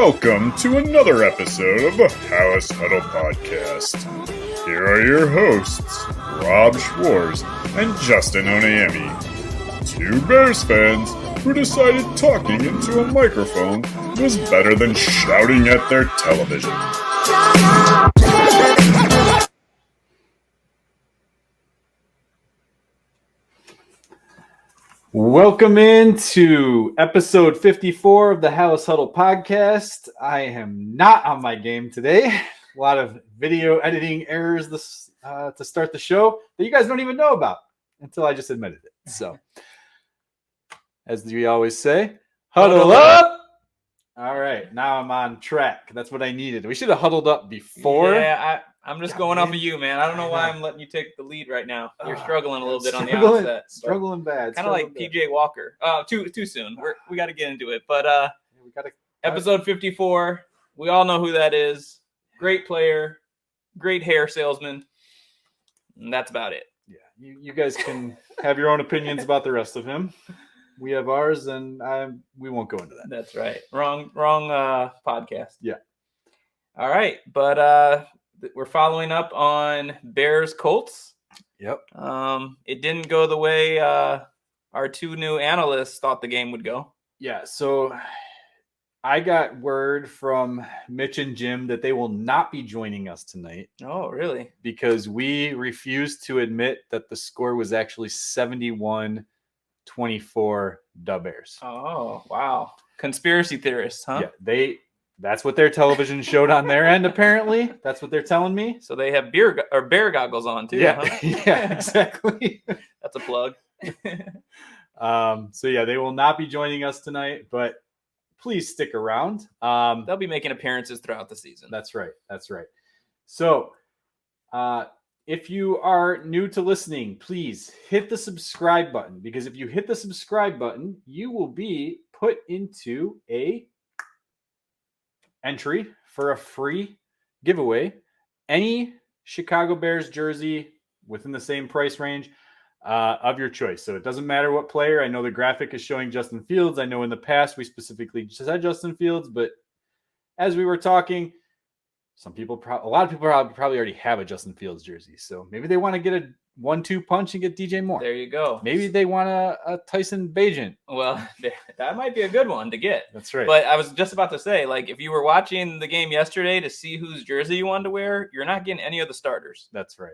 Welcome to another episode of the House Huddle Podcast. Here are your hosts, Rob Schwartz and Justin Onayemi, two Bears fans who decided talking into a microphone was better than shouting at their television. Welcome into episode 54 of the House Huddle Podcast. I am not on my game today. A lot of video editing errors to start the show that you guys don't even know about until I just admitted it. So, as we always say, huddle up! All right, now I'm on track. That's what I needed. We should have huddled up before. Yeah, I'm just going off of you, man. I don't know why I'm letting you take the lead right now. You're struggling a little bit on the outset. Struggling bad. Kind of like PJ Walker. Too soon. We got to get into it. But we got episode 54. We all know who that is. Great player, great hair salesman, and that's about it. Yeah, you guys can have your own opinions about the rest of him. We have ours, and we won't go into that. That's right. Wrong podcast. Yeah. All right, but we're following up on Bears Colts. Yep. It didn't go the way our two new analysts thought the game would go. Yeah, so I got word from Mitch and Jim that they will not be joining us tonight. Oh, really? Because we refused to admit that the score was actually 71-24 the Bears. Oh, wow. Conspiracy theorists, huh? Yeah, that's what their television showed on their end, apparently. That's what they're telling me. So they have bear goggles on, too. Yeah, huh? Yeah, exactly. That's a plug. So, yeah, they will not be joining us tonight, but please stick around. They'll be making appearances throughout the season. That's right. So, if you are new to listening, please hit the subscribe button, because if you hit the subscribe button, you will be put into a entry for a free giveaway. Any Chicago Bears jersey within the same price range of your choice. So it doesn't matter what player. I know the graphic is showing Justin Fields. I know in the past we specifically said Justin Fields, but as we were talking, a lot of people probably already have a Justin Fields jersey. So maybe they want to get a 1-2 punch and get DJ Moore. There you go. Maybe they want a Tyson Bagent. Well, that might be a good one to get. That's right. But I was just about to say, like, if you were watching the game yesterday to see whose jersey you wanted to wear, you're not getting any of the starters. That's right.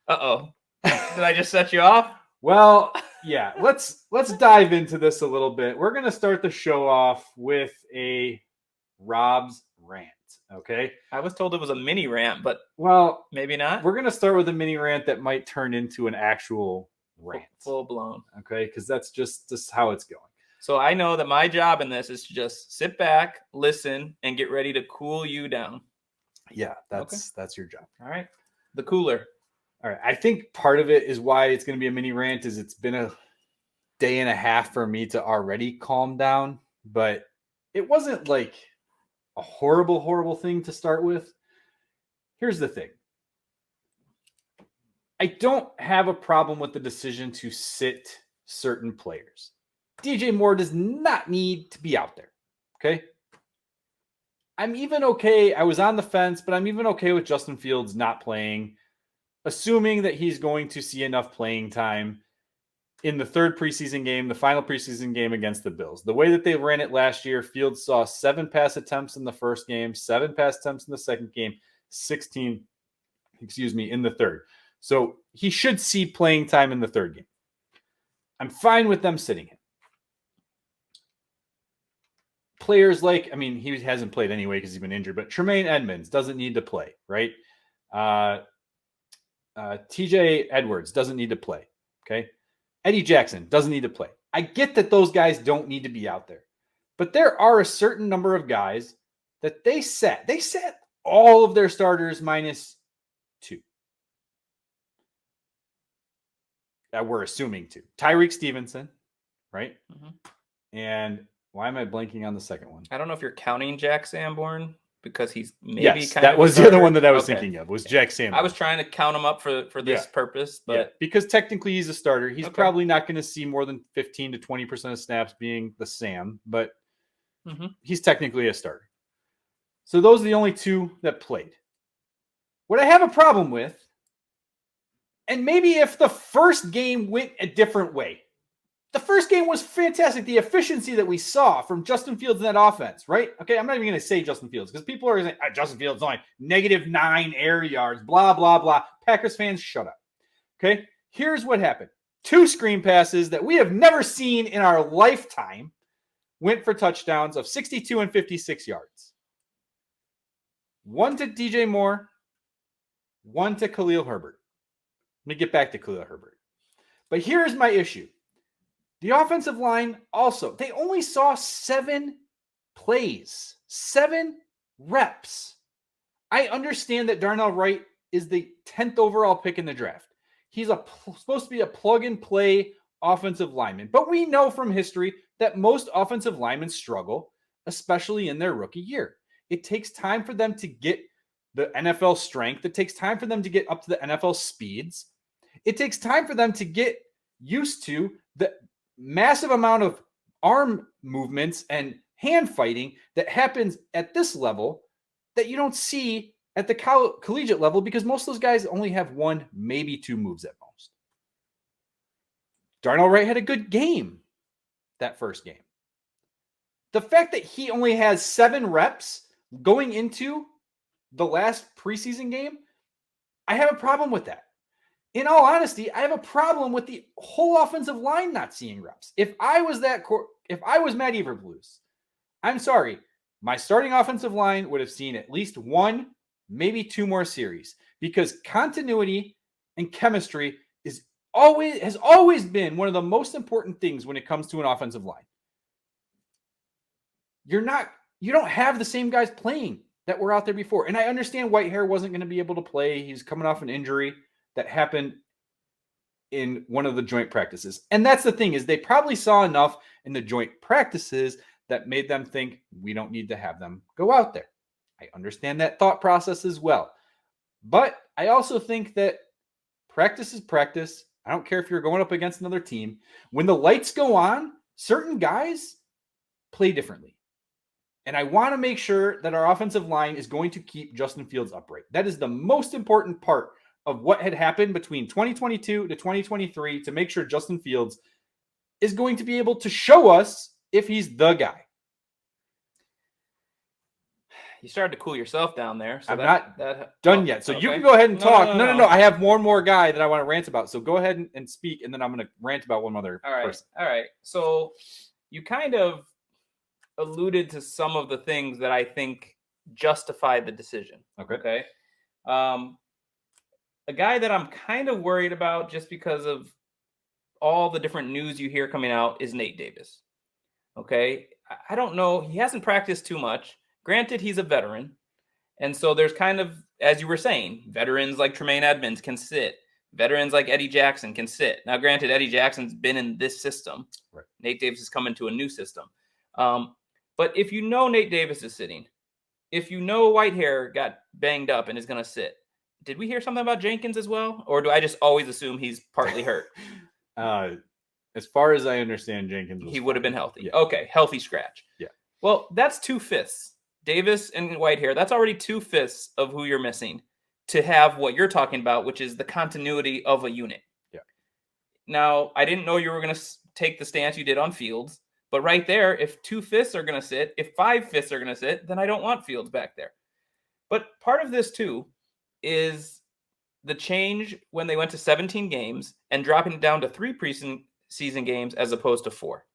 Uh-oh. Did I just set you off? Well, yeah. Let's dive into this a little bit. We're going to start the show off with a Rob's rant. Okay. I was told it was a mini rant, but maybe not. We're going to start with a mini rant that might turn into an actual rant. Full blown. Okay. Because that's just how it's going. So I know that my job in this is to just sit back, listen, and get ready to cool you down. Yeah, that's your job. All right. The cooler. All right. I think part of it is why it's going to be a mini rant is it's been a day and a half for me to already calm down, but it wasn't like a horrible thing to start with. Here's the thing. I don't have a problem with the decision to sit certain players. DJ Moore does not need to be out there. Okay. I'm even okay. I was on the fence, but I'm even okay with Justin Fields not playing, assuming that he's going to see enough playing time in the third preseason game, the final preseason game against the Bills. The way that they ran it last year, Fields saw 7 pass attempts in the first game, 7 pass attempts in the second game, 16, in the third. So he should see playing time in the third game. I'm fine with them sitting him. Players he hasn't played anyway because he's been injured, but Tremaine Edmonds doesn't need to play, right? TJ Edwards doesn't need to play, okay? Eddie Jackson doesn't need to play. I get that those guys don't need to be out there. But there are a certain number of guys that they set. They set all of their starters minus 2. That we're assuming 2. Tyreek Stevenson, right? Mm-hmm. And why am I blanking on the second one? I don't know if you're counting Jack Sanborn. Because he's maybe yes, kind that of was the other one that I was thinking of, was Jack Sanborn. I was trying to count him up for this purpose. But because technically he's a starter. He's probably not going to see more than 15 to 20% of snaps being the Sam. But He's technically a starter. So those are the only two that played. What I have a problem with, and maybe if the first game went a different way, the first game was fantastic. The efficiency that we saw from Justin Fields in that offense, right? Okay, I'm not even going to say Justin Fields because people are saying, Justin Fields only -9 air yards, blah, blah, blah. Packers fans, shut up. Okay, here's what happened. 2 screen passes that we have never seen in our lifetime went for touchdowns of 62 and 56 yards. 1 to DJ Moore, 1 to Khalil Herbert. Let me get back to Khalil Herbert. But here's my issue. The offensive line also, they only saw 7 plays, 7 reps. I understand that Darnell Wright is the 10th overall pick in the draft. He's supposed to be a plug-and-play offensive lineman. But we know from history that most offensive linemen struggle, especially in their rookie year. It takes time for them to get the NFL strength. It takes time for them to get up to the NFL speeds. It takes time for them to get used to the massive amount of arm movements and hand fighting that happens at this level that you don't see at the collegiate level because most of those guys only have 1, maybe 2 moves at most. Darnell Wright had a good game that first game. The fact that he only has 7 reps going into the last preseason game, I have a problem with that. In all honesty, I have a problem with the whole offensive line not seeing reps. If I was Matt Eberflus, I'm sorry, my starting offensive line would have seen at least 1, maybe 2 more series because continuity and chemistry has always been one of the most important things when it comes to an offensive line. You don't have the same guys playing that were out there before. And I understand Whitehair wasn't going to be able to play. He's coming off an injury that happened in one of the joint practices. And that's the thing is they probably saw enough in the joint practices that made them think we don't need to have them go out there. I understand that thought process as well. But I also think that practice is practice. I don't care if you're going up against another team. When the lights go on, certain guys play differently. And I want to make sure that our offensive line is going to keep Justin Fields upright. That is the most important part of what had happened between 2022 to 2023 to make sure Justin Fields is going to be able to show us if he's the guy. You started to cool yourself down there. So I'm not done yet. So you can go ahead and talk. No. I have one more guy that I want to rant about. So go ahead and speak, and then I'm going to rant about one other person. All right. So you kind of alluded to some of the things that I think justify the decision. Okay. A guy that I'm kind of worried about just because of all the different news you hear coming out is Nate Davis. Okay. I don't know. He hasn't practiced too much. Granted, he's a veteran. And so there's kind of, as you were saying, veterans like Tremaine Edmonds can sit. Veterans like Eddie Jackson can sit. Now, granted, Eddie Jackson's been in this system. Right. Nate Davis is coming to a new system. But if you know Nate Davis is sitting, if you know Whitehair got banged up and is going to sit, did we hear something about Jenkins as well? Or do I just always assume he's partly hurt? As far as I understand, Jenkins he would have been healthy. Yeah. Okay, healthy scratch. Yeah. Well, that's 2/5. Davis and Whitehair, that's already 2/5 of who you're missing to have what you're talking about, which is the continuity of a unit. Yeah. Now, I didn't know you were going to take the stance you did on Fields, but right there, if 2/5 are going to sit, if 5/5 are going to sit, then I don't want Fields back there. But part of this too is the change when they went to 17 games and dropping it down to 3 preseason games as opposed to 4.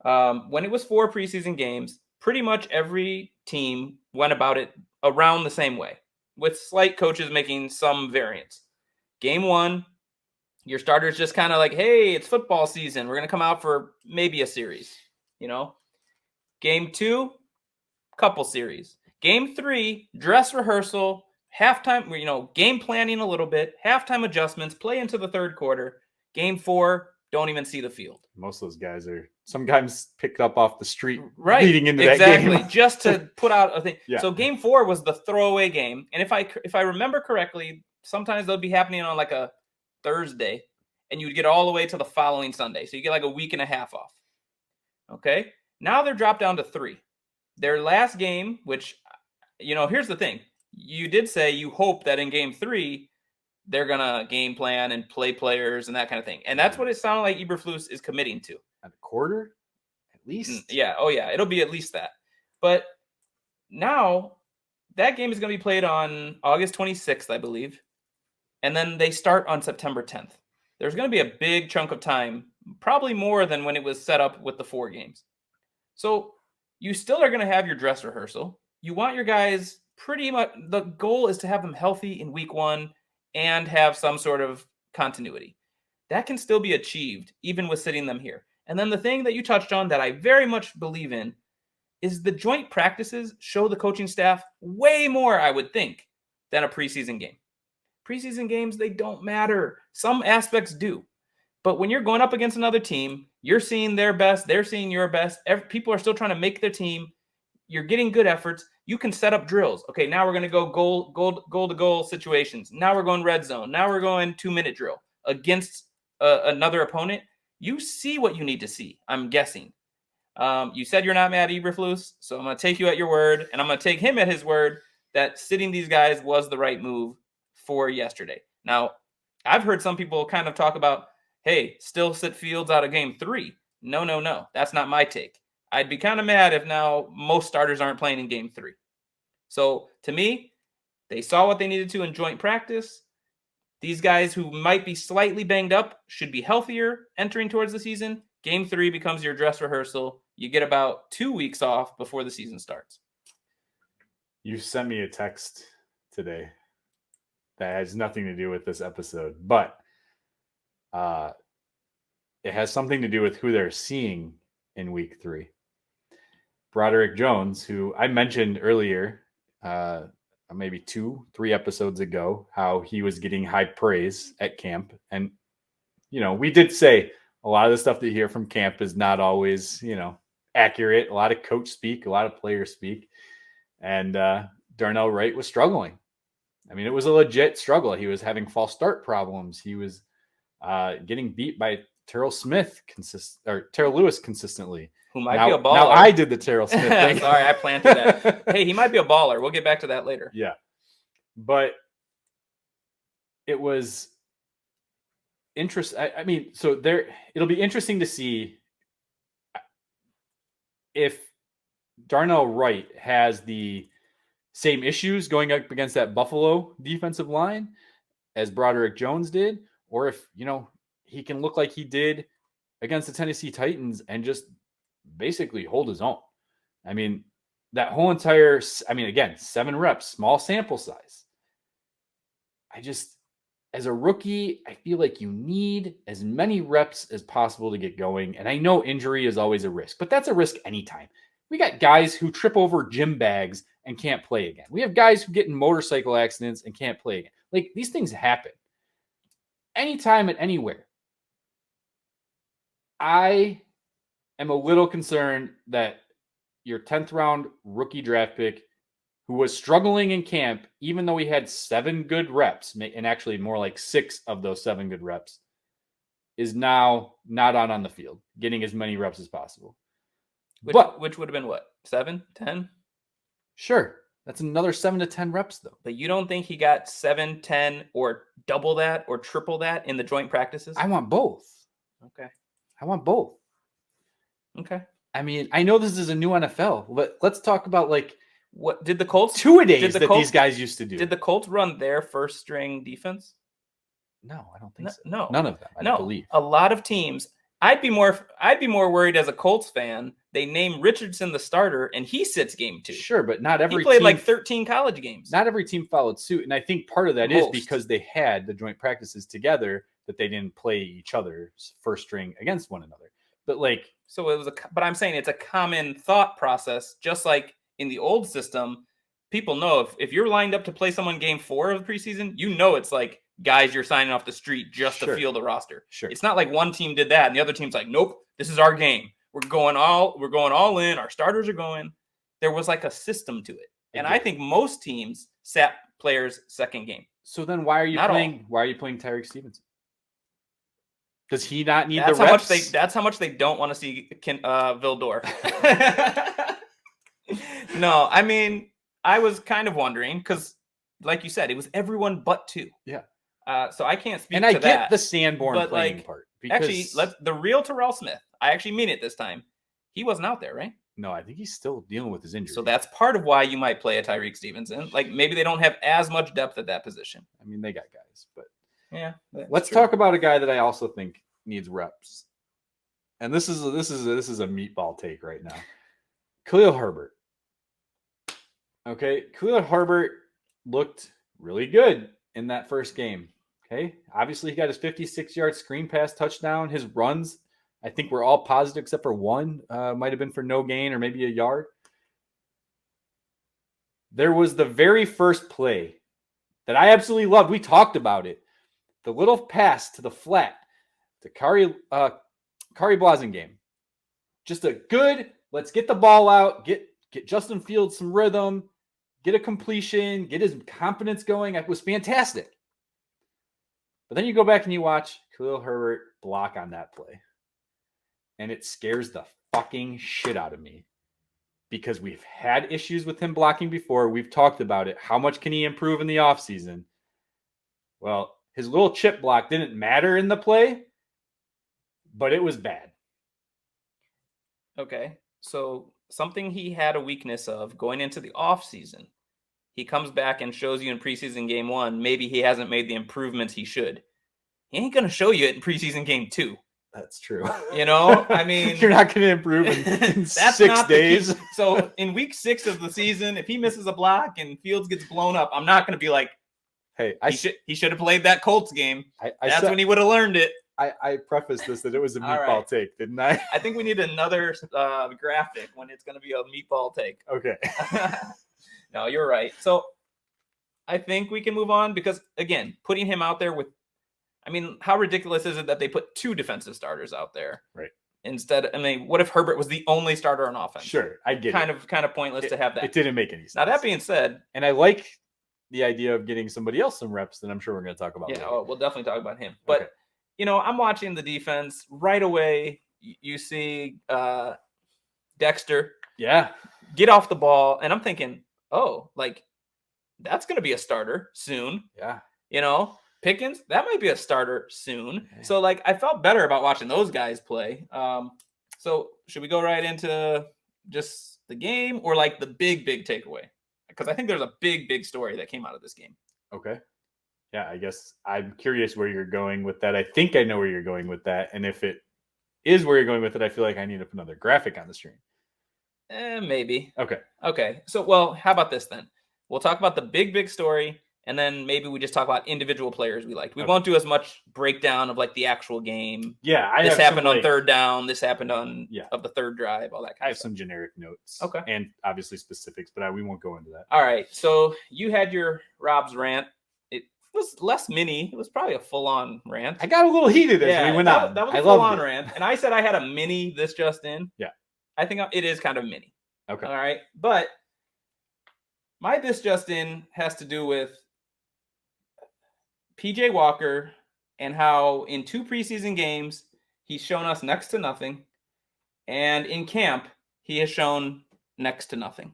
When it was 4 preseason games, pretty much every team went about it around the same way, with slight coaches making some variants. Game 1, your starter's just kind of like, hey, it's football season. We're going to come out for maybe a series, Game 2, couple series. Game 3, dress rehearsal, halftime, game planning a little bit, halftime adjustments, play into the third quarter. Game 4, don't even see the field. Most of those guys are sometimes picked up off the street leading into that game. Exactly, just to put out a thing. Yeah. So game 4 was the throwaway game. And if I remember correctly, sometimes they'll be happening on like a Thursday, and you'd get all the way to the following Sunday. So you get like a week and a half off. Okay? Now they're dropped down to 3. Their last game, which, here's the thing. You did say you hope that in game 3, they're going to game plan and play players and that kind of thing. And that's what it sounded like Eberflus is committing to. At a quarter, at least? Yeah. Oh, yeah. It'll be at least that. But now that game is going to be played on August 26th, I believe. And then they start on September 10th. There's going to be a big chunk of time, probably more than when it was set up with the 4 games. So you still are going to have your dress rehearsal. You want your guys pretty much, the goal is to have them healthy in week 1 and have some sort of continuity. That can still be achieved even with sitting them here. And then the thing that you touched on that I very much believe in is the joint practices show the coaching staff way more, I would think, than a preseason game. Preseason games, they don't matter. Some aspects do. But when you're going up against another team, you're seeing their best, they're seeing your best. People are still trying to make their team. You're getting good efforts. You can set up drills. Okay, now we're going to go goal to goal situations. Now we're going red zone. Now we're going 2-minute drill against another opponent. You see what you need to see, I'm guessing. You said you're not mad at Eberflus, so I'm going to take you at your word, and I'm going to take him at his word that sitting these guys was the right move for yesterday. Now, I've heard some people kind of talk about, hey, still sit Fields out of game 3. No. That's not my take. I'd be kind of mad if now most starters aren't playing in game 3. So to me, they saw what they needed to in joint practice. These guys who might be slightly banged up should be healthier entering towards the season. Game 3 becomes your dress rehearsal. You get about 2 weeks off before the season starts. You sent me a text today that has nothing to do with this episode, but it has something to do with who they're seeing in week 3. Broderick Jones, who I mentioned earlier, maybe 2-3 episodes ago, how he was getting high praise at camp. And, we did say a lot of the stuff that you hear from camp is not always, accurate. A lot of coach speak, a lot of players speak. And Darnell Wright was struggling. I mean, it was a legit struggle. He was having false start problems. He was getting beat by Terrell Lewis consistently. Who might be a baller. Now I did the Terrell Smith thing. Sorry, I planted that. Hey, he might be a baller. We'll get back to that later. Yeah. But it was interesting. I mean, so it'll be interesting to see if Darnell Wright has the same issues going up against that Buffalo defensive line as Broderick Jones did, or if, he can look like he did against the Tennessee Titans and just basically hold his own. I mean, that whole entire, again, 7 reps, small sample size. As a rookie, I feel like you need as many reps as possible to get going. And I know injury is always a risk, but that's a risk anytime. We got guys who trip over gym bags and can't play again. We have guys who get in motorcycle accidents and can't play again. Like, these things happen anytime and anywhere. I am a little concerned that your 10th round rookie draft pick, who was struggling in camp, even though he had 7 good reps, and actually more like 6 of those 7 good reps, is now not on the field, getting as many reps as possible. Which would have been what? 7, 10? Sure. That's another 7 to 10 reps, though. But you don't think he got 7, 10, or double that or triple that in the joint practices? I want both. Okay. I want both. Okay. I mean, I know this is a new NFL, but let's talk about, like, what did the Colts two-a-days that these guys used to do. Did the Colts run their first string defense? No, I don't think so. No. None of them, I don't believe. A lot of teams. I'd be more worried as a Colts fan. They name Richardson the starter, and he sits game 2. Sure, but not every he played team, like 13 college games. Not every team followed suit, and I think part of that is because they had the joint practices together that they didn't play each other's first string against one another. But so it was but I'm saying it's a common thought process, just like in the old system. People know if you're lined up to play someone game 4 of the preseason, it's like guys you're signing off the street just to field the roster. Sure. It's not like one team did that and the other team's like, nope, this is our game. We're going all in. Our starters are going. There was like a system to it. And I think most teams sat players second game. So then why are you playing Tyreek Stevenson? Does he not need That's the how reps? much that's how much they don't want to see Vildor. No, I mean, I was kind of wondering because, like you said, it was everyone but 2. Yeah. So I can't speak And to I that. get the Sanborn but, playing like, part. Because actually, the real Terrell Smith, I actually mean it this time. He wasn't out there, right? No, I think he's still dealing with his injury. So that's part of why you might play a Tyreek Stevenson. Like, maybe they don't have as much depth at that position. I mean, they got guys, but Yeah. let's talk about a guy that I also think needs reps. And this is a meatball take right now. Khalil Herbert. Okay, Khalil Herbert looked really good in that first game. Okay, obviously he got his 56-yard screen pass touchdown. His runs, I think, were all positive except for one. Might have been for no gain or maybe a yard. There was the very first play that I absolutely loved. We talked about it. The little pass to the flat to Kari Blasingame. Just a good, let's get the ball out, get Justin Fields some rhythm, get a completion, get his confidence going. It was fantastic. But then you go back and you watch Khalil Herbert block on that play. And it scares the fucking shit out of me. Because we've had issues with him blocking before. We've talked about it. How much can he improve in the offseason? Well, his little chip block didn't matter in the play, but it was bad. Okay. So something he had a weakness of going into the offseason. He comes back and shows you in preseason game 1, maybe he hasn't made the improvements he should. He ain't going to show you it in preseason game 2. That's true. You know, I mean, you're not going to improve in 6 days. So in week 6 of the season, if he misses a block and Fields gets blown up, I'm not going to be like, hey, he should have played that Colts game. That's when he would have learned it. I prefaced this that it was a meatball take, didn't I? I think we need another graphic when it's going to be a meatball take. Okay. No, you're right. So I think we can move on because, again, putting him out there with, I mean, how ridiculous is it that they put 2 defensive starters out there? Right. Instead, I mean, what if Herbert was the only starter on offense? Sure, I get it. Kind of pointless to have that. It didn't make any sense. Now, that being said, and I like the idea of getting somebody else some reps that I'm sure we're going to talk about. Yeah, we'll definitely talk about him. But, you know, I'm watching the defense right away. You see Dexter. Yeah. Get off the ball. And I'm thinking, oh, like, that's going to be a starter soon. Yeah. You know, Pickens, that might be a starter soon. Okay. So, like, I felt better about watching those guys play. So should we go right into just the game or, like, the big takeaway? Because I think there's a big story that came out of this game. Okay. Yeah, I guess I'm curious where you're going with that. I think I know where you're going with that. And if it is where you're going with it, I feel like I need to put another graphic on the screen. Maybe. Okay. So, well, how about this then? We'll talk about the big story, and then maybe we just talk about individual players we liked. We won't do as much breakdown of, like, the actual game. Yeah. This happened on third down. This happened on of the third drive, all that kind of stuff. I have some generic notes. Okay. And obviously specifics, but we won't go into that. All right. So you had your Rob's rant. It was less mini. It was probably a full-on rant. I got a little heated as we went on. That was a full-on rant. And I said I had a mini this just in. Yeah. I think it is kind of mini. Okay. All right. But my this just in has to do with PJ Walker and how in 2 preseason games he's shown us next to nothing. And in camp, he has shown next to nothing.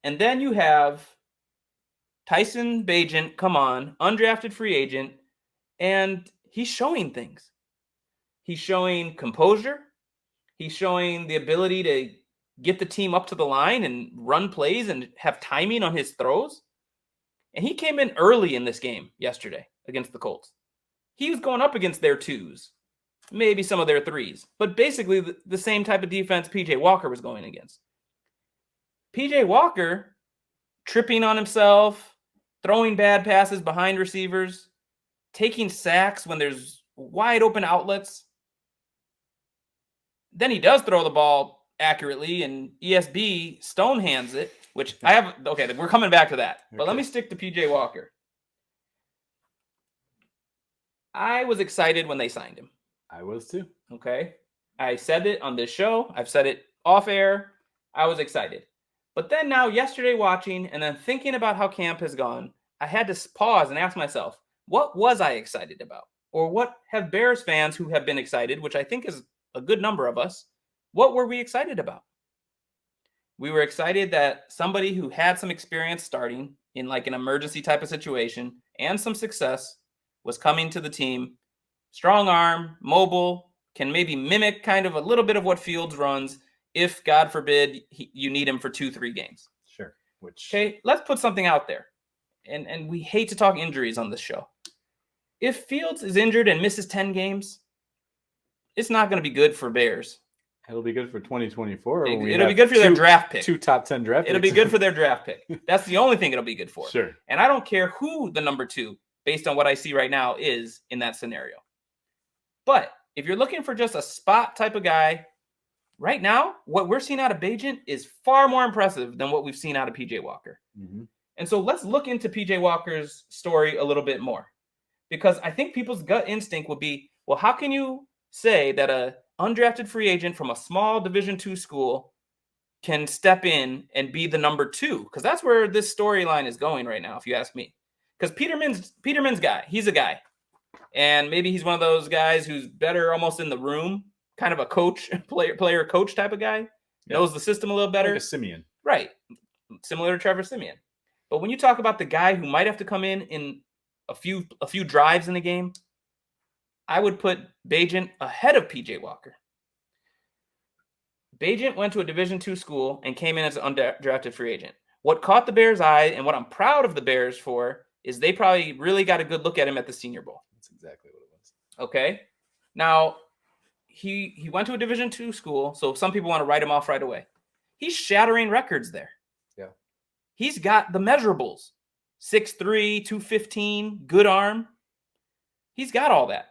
And then you have Tyson Bagent come on, undrafted free agent, and he's showing things. He's showing composure. He's showing the ability to get the team up to the line and run plays and have timing on his throws. And he came in early in this game yesterday against the Colts. He was going up against their 2s, maybe some of their 3s, but basically the same type of defense PJ Walker was going against. PJ Walker tripping on himself, throwing bad passes behind receivers, taking sacks when there's wide open outlets. Then he does throw the ball accurately, and ESB stone hands it, which I have. Okay, we're coming back to that. But let me stick to PJ Walker. I was excited when they signed him. I was too. Okay. I said it on this show. I've said it off air. I was excited. But then now yesterday watching and then thinking about how camp has gone, I had to pause and ask myself, what was I excited about? Or what have Bears fans who have been excited, which I think is a good number of us, what were we excited about? We were excited that somebody who had some experience starting in like an emergency type of situation and some success was coming to the team. Strong arm, mobile, can maybe mimic kind of a little bit of what Fields runs if, God forbid, you need him for 2-3 games. Sure. Okay, let's put something out there. And we hate to talk injuries on this show. If Fields is injured and misses 10 games, it's not going to be good for Bears. It'll be good for 2024. It'll be good for their draft pick. 2 top 10 draft picks. It'll be good for their draft pick. That's the only thing it'll be good for. Sure. And I don't care who the number 2, based on what I see right now, is in that scenario. But if you're looking for just a spot type of guy, right now, what we're seeing out of Bagent is far more impressive than what we've seen out of PJ Walker. Mm-hmm. And so let's look into PJ Walker's story a little bit more. Because I think people's gut instinct would be, well, how can you say that a undrafted free agent from a small Division II school can step in and be the number 2? Because that's where this storyline is going right now, if you ask me. Because Peterman's guy, he's a guy. And maybe he's one of those guys who's better almost in the room, kind of a coach, player coach type of guy, knows the system a little better. Like a Simeon. Right. Similar to Trevor Simeon. But when you talk about the guy who might have to come in a few drives in a game, I would put Bagent ahead of PJ Walker. Bagent went to a Division II school and came in as an undrafted free agent. What caught the Bears' eye and what I'm proud of the Bears for is they probably really got a good look at him at the Senior Bowl. That's exactly what it was. Okay. Now, he went to a Division II school, so some people want to write him off right away. He's shattering records there. Yeah. He's got the measurables. 6'3", 215, good arm. He's got all that.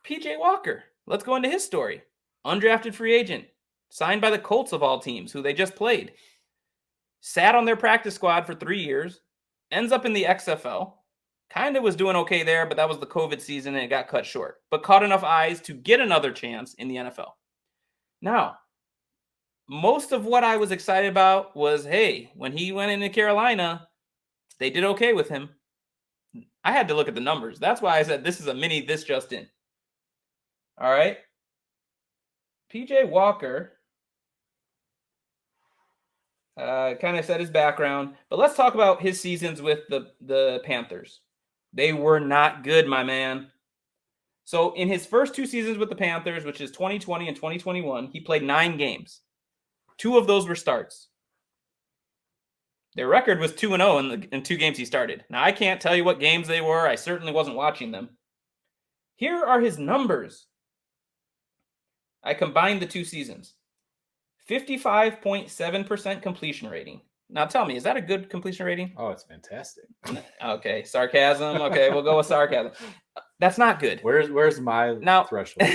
PJ Walker, let's go into his story. Undrafted free agent, signed by the Colts of all teams, who they just played. Sat on their practice squad for 3 years, ends up in the XFL. Kind of was doing okay there, but that was the COVID season and it got cut short. But caught enough eyes to get another chance in the NFL. Now, most of what I was excited about was, hey, when he went into Carolina, they did okay with him. I had to look at the numbers. That's why I said this is a mini This Just In. All right. PJ Walker kind of said his background, but let's talk about his seasons with the Panthers. They were not good, my man. So in his first 2 seasons with the Panthers, which is 2020 and 2021, he played 9 games. 2 of those were starts. Their record was 2-0 in 2 games he started. Now, I can't tell you what games they were. I certainly wasn't watching them. Here are his numbers. I combined the 2 seasons. 55.7% completion rating. Now, tell me, is that a good completion rating? Oh, it's fantastic. Okay, sarcasm. Okay, we'll go with sarcasm. That's not good. Where's my threshold?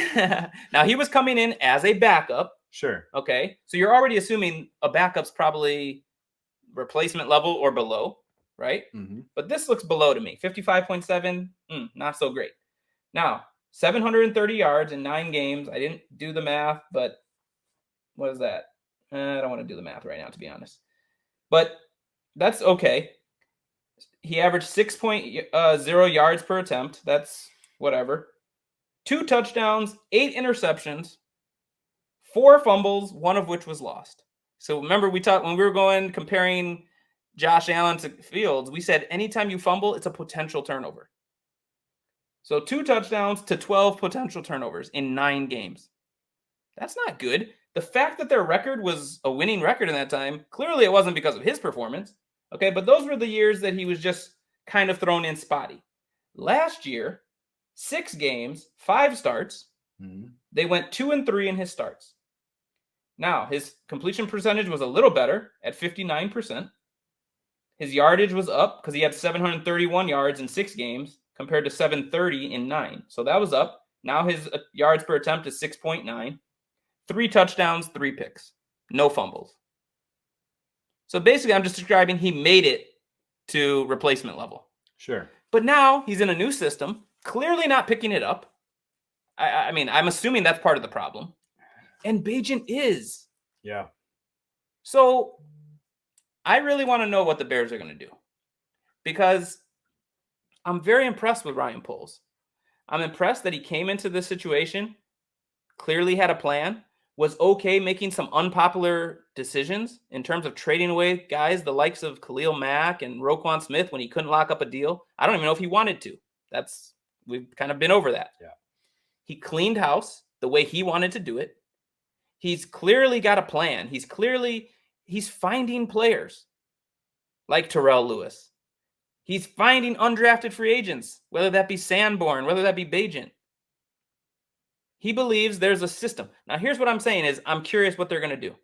Now, he was coming in as a backup. Sure. Okay, so you're already assuming a backup's probably replacement level or below, right? Mm-hmm. But this looks below to me. 55.7, not so great. Now, 730 yards in 9 games. I didn't do the math, but what is that? I don't want to do the math right now, to be honest. But that's okay. He averaged 6.0 yards per attempt. That's whatever. 2 touchdowns, 8 interceptions, 4 fumbles, 1 of which was lost. So remember, we talked when we were comparing Josh Allen to Fields, we said anytime you fumble, it's a potential turnover. So 2 touchdowns to 12 potential turnovers in 9 games. That's not good. The fact that their record was a winning record in that time, clearly it wasn't because of his performance. Okay, but those were the years that he was just kind of thrown in spotty. Last year, 6 games, 5 starts. Mm-hmm. They went 2-3 in his starts. Now, his completion percentage was a little better at 59%. His yardage was up because he had 731 yards in 6 games compared to 730 in 9. So that was up. Now his yards per attempt is 6.9. 3 touchdowns, 3 picks. No fumbles. So basically, I'm just describing he made it to replacement level. Sure. But now he's in a new system, clearly not picking it up. I mean, I'm assuming that's part of the problem. And Bagent is. Yeah. So I really want to know what the Bears are going to do. Because I'm very impressed with Ryan Poles. I'm impressed that he came into this situation, clearly had a plan, was okay making some unpopular decisions in terms of trading away guys the likes of Khalil Mack and Roquan Smith when he couldn't lock up a deal. I don't even know if he wanted to. We've kind of been over that. Yeah. He cleaned house the way he wanted to do it. He's clearly got a plan. He's finding players like Terrell Lewis. He's finding undrafted free agents, whether that be Sanborn, whether that be Bagent. He believes there's a system. Now, here's what I'm saying is I'm curious what they're going to do.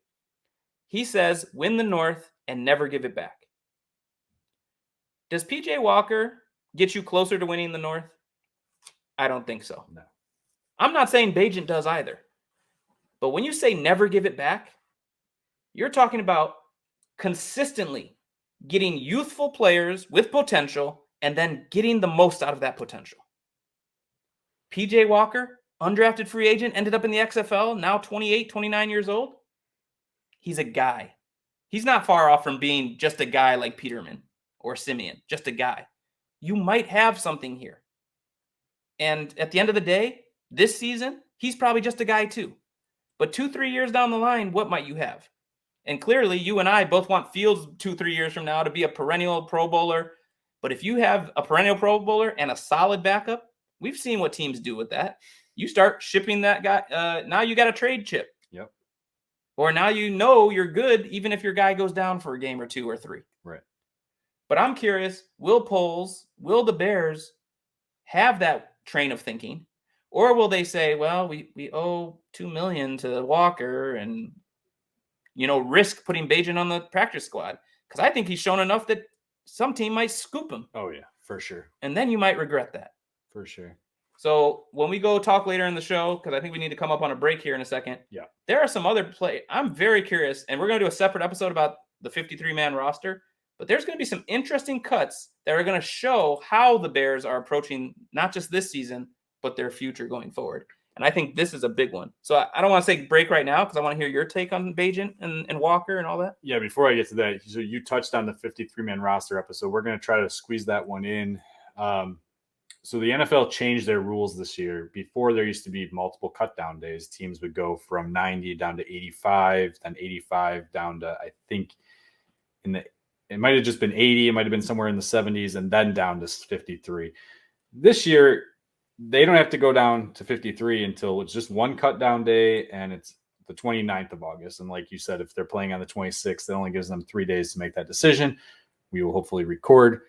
He says, win the North and never give it back. Does PJ Walker get you closer to winning the North? I don't think so. No. I'm not saying Bagent does either. But when you say never give it back, you're talking about consistently getting youthful players with potential and then getting the most out of that potential. PJ Walker, undrafted free agent, ended up in the XFL, now 28, 29 years old. He's a guy. He's not far off from being just a guy like Peterman or Simeon, just a guy. You might have something here. And at the end of the day, this season, he's probably just a guy too. But 2-3 years down the line, what might you have? And clearly, you and I both want Fields 2-3 years from now to be a perennial Pro Bowler. But if you have a perennial Pro Bowler and a solid backup, we've seen what teams do with that. You start shipping that guy. Now you got a trade chip. Yep. Or now you know you're good even if your guy goes down for a game or 2 or 3. Right. But I'm curious, will the Bears have that train of thinking? Or will they say, well, we owe $2 million to Walker and, risk putting Bagent on the practice squad? Because I think he's shown enough that some team might scoop him. Oh, yeah, for sure. And then you might regret that. For sure. So when we go talk later in the show, because I think we need to come up on a break here in a second. Yeah. There are some other play. I'm very curious, and we're going to do a separate episode about the 53-man roster. But there's going to be some interesting cuts that are going to show how the Bears are approaching not just this season, but their future going forward. And I think this is a big one. So I don't want to take a break right now because I want to hear your take on Bagent and Walker and all that. Yeah, before I get to that, so you touched on the 53-man roster episode. We're going to try to squeeze that one in. So the NFL changed their rules this year. Before, there used to be multiple cut-down days. Teams would go from 90 down to 85, then 85 down to, I think, it might have just been 80. It might have been somewhere in the 70s, and then down to 53. This year, they don't have to go down to 53 until it's just one cut down day, and it's the 29th of August. And like you said, if they're playing on the 26th, it only gives them 3 days to make that decision. We will hopefully record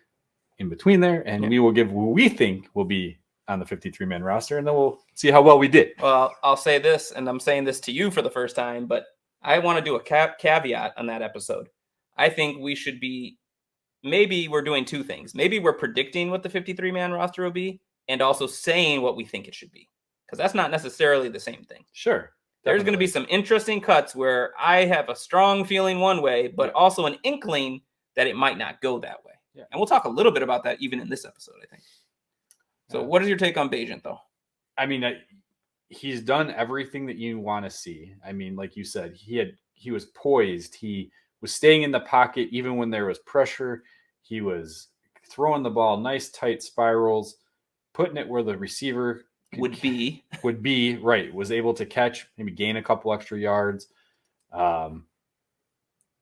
in between there, and we will give who we think will be on the 53-man roster, and then we'll see how well we did. Well, I'll say this, and I'm saying this to you for the first time, but I want to do a caveat on that episode. I think we should be, maybe we're doing two things. Maybe we're predicting what the 53-man roster will be, and also saying what we think it should be, because that's not necessarily the same thing. Sure. There's going to be some interesting cuts where I have a strong feeling one way, but also an inkling that it might not go that way. Yeah. And we'll talk a little bit about that even in this episode, I think. So what is your take on Bagent, though? I mean, he's done everything that you want to see. I mean, like you said, he was poised. He was staying in the pocket even when there was pressure. He was throwing the ball, nice tight spirals, putting it where the receiver would be right, was able to catch, maybe gain a couple extra yards.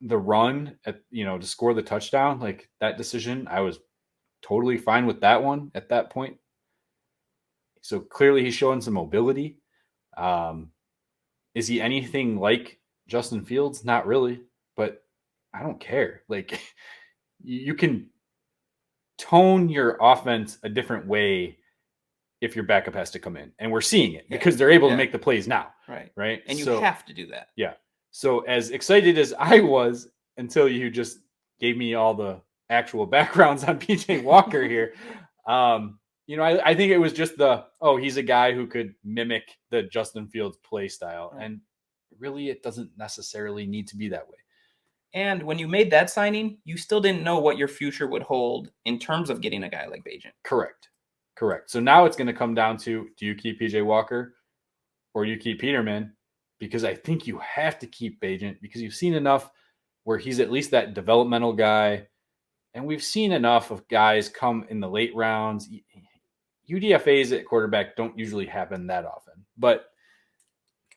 The run to score the touchdown, like that decision, I was totally fine with that one at that point. So clearly he's showing some mobility. Is he anything like Justin Fields? Not really, but I don't care. Like, you can tone your offense a different way if your backup has to come in. And we're seeing it because they're able to make the plays now. Right. And you have to do that. Yeah. So as excited as I was until you just gave me all the actual backgrounds on PJ Walker here, I think it was just he's a guy who could mimic the Justin Fields play style. Right. And really, it doesn't necessarily need to be that way. And when you made that signing, you still didn't know what your future would hold in terms of getting a guy like Bagent. Correct. So now it's going to come down to, do you keep PJ Walker or do you keep Peterman? Because I think you have to keep Bagent because you've seen enough where he's at least that developmental guy. And we've seen enough of guys come in the late rounds. UDFAs at quarterback don't usually happen that often, but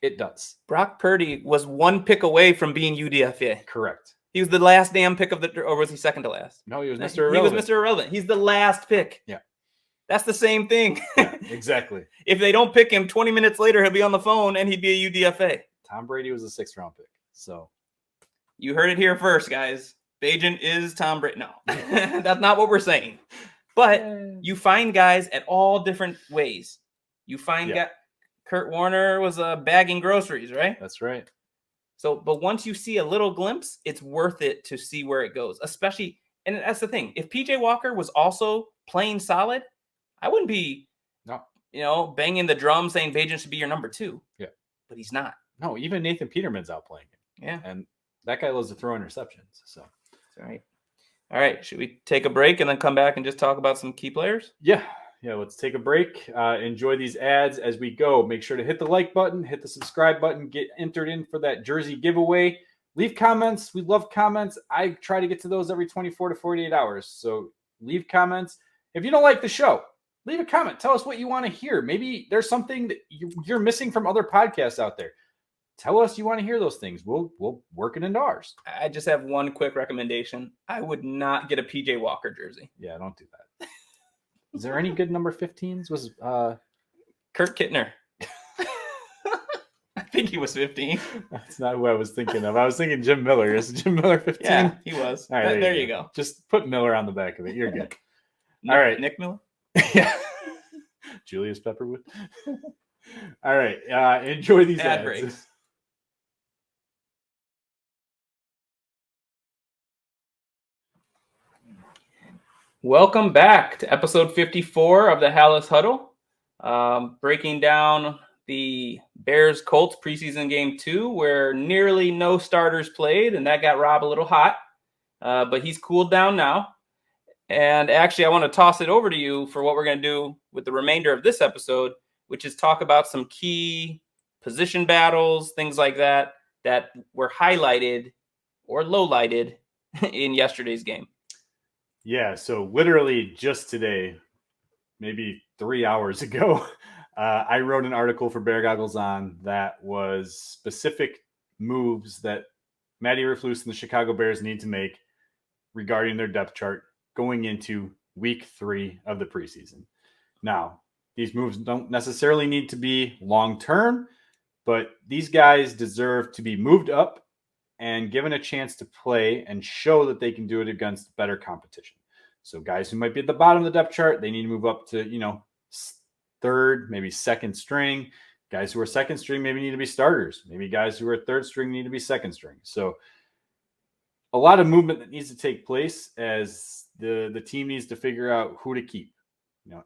it does. Brock Purdy was one pick away from being UDFA. Correct. He was the last damn pick of the, or was he second to last? No, he was Mr. Irrelevant. He was Mr. Irrelevant. He's the last pick. Yeah. That's the same thing. Yeah, exactly. If they don't pick him, 20 minutes later, he'll be on the phone and he'd be a UDFA. Tom Brady was a 6th-round pick. So you heard it here first, guys. Bagent is Tom Brady. No, that's not what we're saying. But you find guys at all different ways. You find Kurt Warner was bagging groceries, right? That's right. So, but once you see a little glimpse, it's worth it to see where it goes. Especially, and that's the thing. If PJ Walker was also playing solid, I wouldn't be, banging the drum saying Bagent should be your number 2. Yeah, but he's not. No, even Nathan Peterman's outplaying him. Yeah, and that guy loves to throw interceptions. So that's right. All right, should we take a break and then come back and just talk about some key players? Yeah, let's take a break. Enjoy these ads as we go. Make sure to hit the like button, hit the subscribe button, get entered in for that jersey giveaway. Leave comments. We love comments. I try to get to those every 24 to 48 hours. So leave comments. If you don't like the show, leave a comment. Tell us what you want to hear. Maybe there's something that you're missing from other podcasts out there. Tell us you want to hear those things. We'll work it into ours. I just have one quick recommendation. I would not get a PJ Walker jersey. Yeah, don't do that. Is there any good number 15s? Was Kurt Kittner. I think he was 15. That's not who I was thinking of. I was thinking Jim Miller. Is Jim Miller 15? Yeah, he was. All right, there you go. Just put Miller on the back of it. You're good. All right. Nick Miller? Yeah. Julius Pepperwood. All right. Enjoy these ads. Breaks. Welcome back to episode 54 of the Hallis Huddle. Breaking down the Bears-Colts preseason game 2, where nearly no starters played, and that got Rob a little hot. But he's cooled down now. And actually, I want to toss it over to you for what we're going to do with the remainder of this episode, which is talk about some key position battles, things like that were highlighted or lowlighted in yesterday's game. Yeah, so literally just today, maybe 3 hours ago, I wrote an article for Bear Goggles On that was specific moves that Matt Eberflus and the Chicago Bears need to make regarding their depth chart going into week 3 of the preseason. Now, these moves don't necessarily need to be long-term, but these guys deserve to be moved up and given a chance to play and show that they can do it against better competition. So guys who might be at the bottom of the depth chart, they need to move up to, third, maybe second string. Guys who are second string maybe need to be starters. Maybe guys who are third string need to be second string. So a lot of movement that needs to take place as the team needs to figure out who to keep.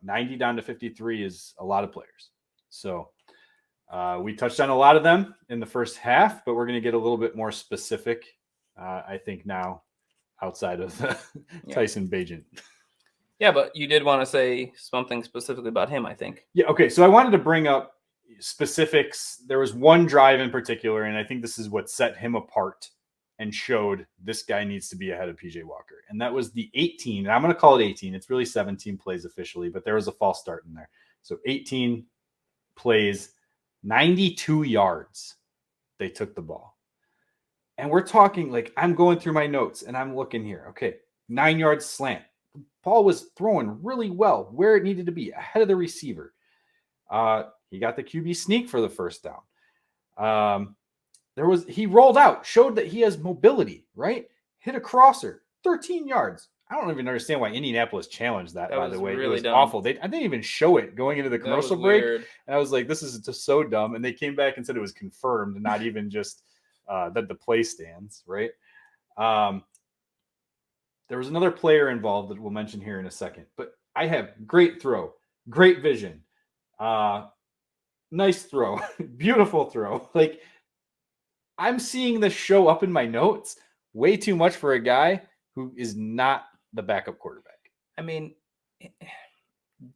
90 down to 53 is a lot of players. So we touched on a lot of them in the first half, but we're going to get a little bit more specific, I think, now outside of Tyson Bagent. Yeah, but you did want to say something specifically about him, I think. Yeah, okay. So I wanted to bring up specifics. There was one drive in particular, and I think this is what set him apart and showed this guy needs to be ahead of PJ Walker. And that was the 18. And I'm going to call it 18. It's really 17 plays officially, but there was a false start in there. So 18 plays, 92 yards they took the ball. And we're talking like I'm going through my notes and I'm looking here. Okay, 9 yards slant. The ball was thrown really well where it needed to be, ahead of the receiver. He got the QB sneak for the first down. He rolled out, showed that he has mobility, right? Hit a crosser, 13 yards. I don't even understand why Indianapolis challenged that by the way. Really it was dumb. Awful. I didn't even show it going into the commercial break. Weird. And I was like, this is just so dumb. And they came back and said it was confirmed, not even just that the play stands, right? There was another player involved that we'll mention here in a second. But I have great throw, great vision, nice throw, beautiful throw. Like, I'm seeing this show up in my notes way too much for a guy who is not the backup quarterback. I mean,